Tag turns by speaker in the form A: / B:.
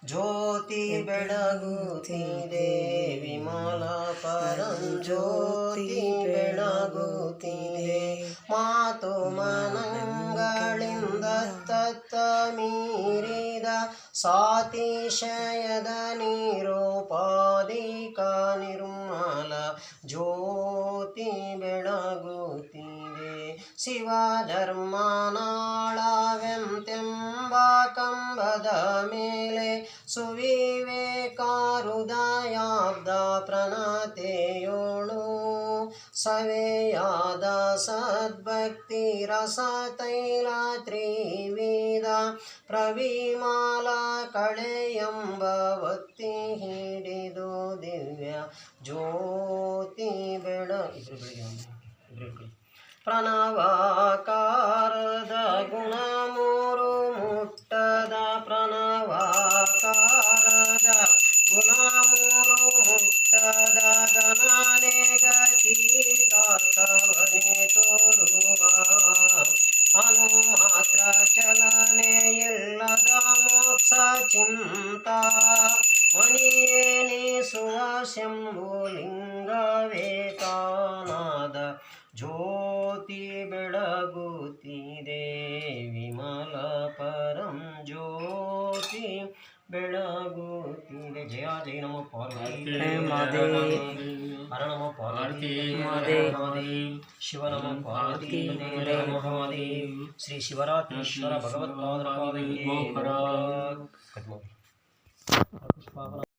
A: ಜ್ಯೋತಿ ಬೆಳಗುತ್ತಿದೆ ವಿಮಲ ಪರಂಜ್ಯೋತಿ ಬೆಳಗುತ್ತಿದೆ ಮಾತು ಮನಗಳಿಂದ ತತ್ತ ಮೀರಿದ ಸಾತಿಶಯದ ನಿರೂಪಾಧಿಕ ನಿರ್ಮಲ ಜ್ಯೋತಿ ಬೆಳಗುತ್ತಿದೆ ಶಿವ ಧರ್ಮನಾಳವೆಂತೆಂಬ ಕಂಬದ ಮೇಲೆ ಸುವಿವೇಕ ಹೃದಯಾಬ್ದ ಪ್ರಣತೆಯೋಳು ಸವೆಯಾದ ಸದ್ಭಕ್ತಿ ರಸ ತೈಲ ತ್ರಿವಿಧ ಪ್ರವಿಮಾಲ ಕಳೆಯಂಬ ಭಕ್ತಿ ಹಿಡಿದು ದಿವ್ಯ ಜ್ಯೋತಿ ಪ್ರಣವಾಕಾರದ ಗುಣ ಮೂರು ಮುಟ್ಟದ ಪ್ರಣವಾಕಾರದ ಗುಣ ಮೂರು ಮುಟ್ಟದ ಗಣನೆ ಗತಿತಾರ್ಥವನೆ ತೋರುವ ಅನು ಮಾತ್ರ ಚಲನೆ ಇಲ್ಲದ ಮೋಕ್ಷ ಚಿಂತ ಮಣಿಯೇನಿಸುವ ಶಂಭುಲಿಂಗವೇ ತಾನಾದ ಜ್ಯೋತಿ ಬೆಳಗುತ್ತಿದೆ ವಿಮಲ ಪರಂ ಜ್ಯೋತಿ ಬೆಳಗುತ್ತಿದೆ ಜಯ ಜಯ ನಮೋ ಪಾರ್ವತಿ ಹರ ನಮೋ ಪಾರ್ವತಿ ಶಿವ ನಮೋ ಪಾರ್ವತಿ ನಮೋ ಶ್ರೀ ಶಿವರಾತ್ರೀಶ್ವರ ಭಗವತ್ಪಾದರ